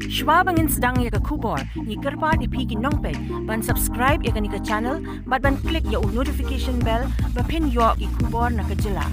Schwab Ngin Sdang Biang kubor, ni kerpa di pigi nongpet, ban subscribe ya kanika channel, ban klik ya notification bell, ban pin yo i kubor na kejela.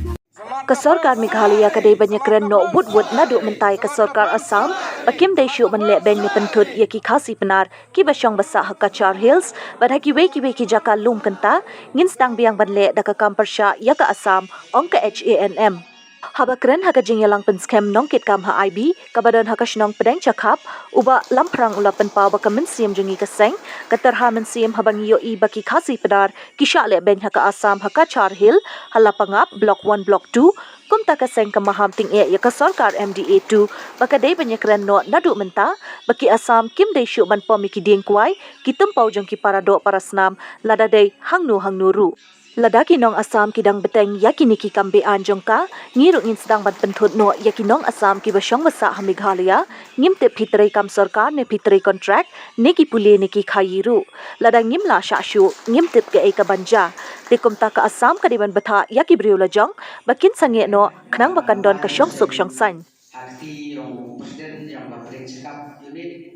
Sorkar Meghalaya kadei banyak kren no wood naduh mentai Sorkar Assam, bakim dai shuh manle Bein ni pynthut Iaki Khasi Pnar, kiba shong basa haka cachar hills, badha kiwei ki jaka lymkumta, Ngin Sdang Biang banle daka Kam Pyrshah iaka Assam, ongka Hanm. Haba kren haka jing ialang pynskhem nongkitkam kaba haka shnong pdengchakap, uba lamphrang ula penpau baka mynskhem jungi kaseng, katarha mynskhem habang iyo i baki Khasi Pnar, kisha le Bein haka Assam haka cachar hill, halapangap block 1 block 2, kumta kaseng kamaham ting iaka Sorkar MDA2, baka day banyak kren no naduh mynta, baki Assam kim day shuh ban pomi ki kiwei, kitumpau jong ki parado parasnam, Lada day hangnu ru. Lada ki nong Assam kidang beteng yaki niki Kam Bein jongka, ngiru Ngin Sdang ban pynthut no yaki nong Assam ki shong basa Meghalaya, ngimte pitrai kam Sorkar ne pitrai contract, neki pule neki khayiru. Lada ngimla shuh, ngimtip ke eka banja. Lymkumta ka Assam kadiban betha yaki briula jong, bakin sange no khnang bakandon ka shong suk shong san. Arti yang presiden yang pdengchakap unit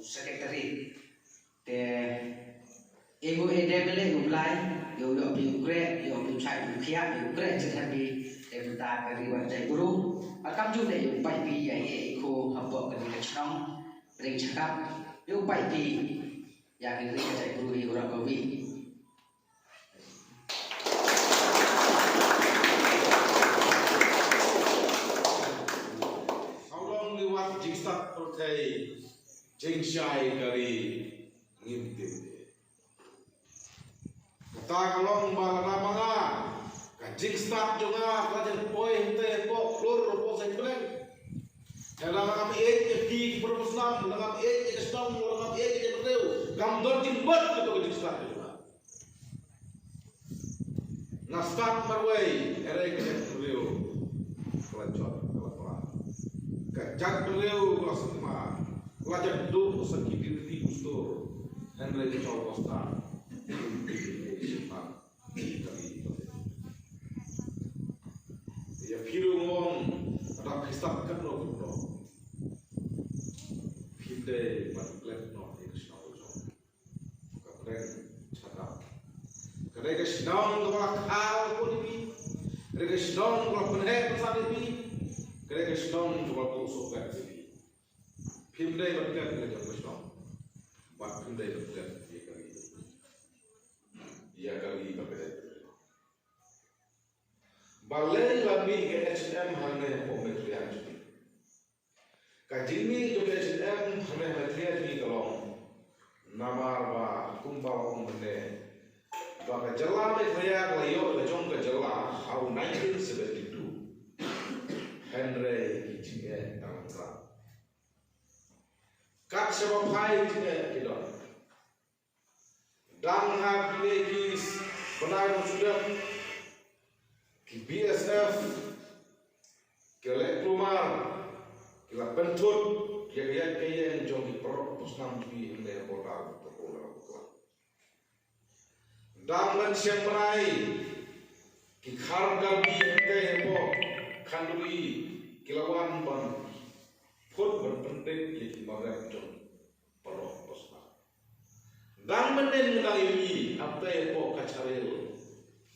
sekretari te ibu edebele ublai yo ukre yo chai ukia ukre jadi deputa dari warga guru akam juga yo pai pi ya ko habo dari shnong pdengchakap yo pai pi ya dari warga guru di orang kopi. Jing start pertai jing shai dari ngimte. Kata kalau balana manga, jing start juga kajen poin te po flor po sai belen. Dalam kami di bermusnam, dalam ke shnong, dalam ke berdeu, gam dor jing bot itu jing start juga. Nastat marway, erai ke berdeu, kelacot. Kajak beliau kelasma, kajak duduk sakit di gustor, Henry Kecol Costa, ya piru ngom, ada kisah kan lo bro, hinde matlet no Krishna ujung, kren jaka, kren shnong kalau khal pun ini, kren shnong kalau penher pesan ini. Kerana shnong juga busuk kan jadi, pindai berkat dengan shnong, buat pindai berkat ia kali berbeda. Balai lagi ke Hanm hanya pemetrian jadi, kajini juga Hanm hanya pemetrian jadi kalau namar ba kumbau umne, bapa jalan petrian layo lejong ke jalan, how 1972. Henry jing lamphrang. Kat sebab hai jing kidon. Dang hak legis benar sudah ki BSF kelek rumah kila pynthut kaya jong ki prosnam bi inde botal pokola. Dang lan semrai ki khargal bi inde bo kandui kilawan ban put berpenting di malam jom peroh posna. Dan menen ngai ini apa yang kachar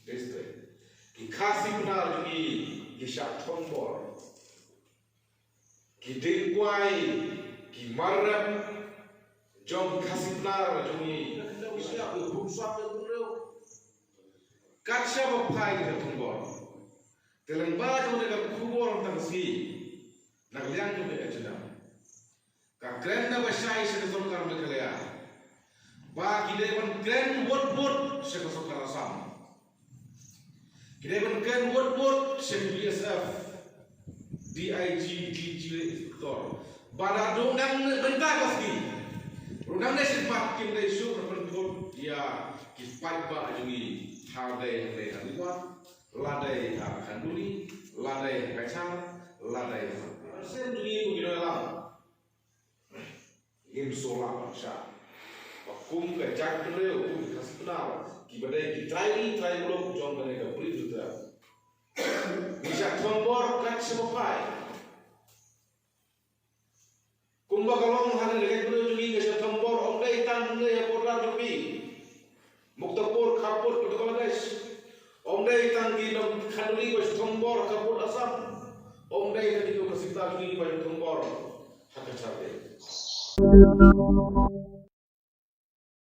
distrik. Ki Khasi Pnar jungi ki Thongbor. Ki Dengkwai ki Marab jom Khasi Pnar jungi siap berusaha bereu. Kachar bapai di Thongbor. Terlembar juga dengan kubur tangsi, nak liang juga aja. Kren na basai Sorkar Meghalaya, bagi dewan kren wot Sorkar Assam, dewan kren wot BSF, DIG Inspektor, pada dongang bentar lagi, dongang nasi pakai nasi shuh berpendut ya kispai ba jungi kadei lehan Lada kanduli, Lada cachar, Lada sen jungi begitu ialang. Ngin Sdang Biang, bakum ke jak beliau, kum Khasi Pnar, kibadai kitrai belum jom kena ke beri juga. Bisa tombor kat semupai. Kumba kalau shong han lek bro jungi nge thambor om dai tan ne porra rupi muktapur khapur Bangladesh om dai tan ki nam khanuri ko thambor khapur Assam om dai tan ki ko kasita jungi ko thambor haka charte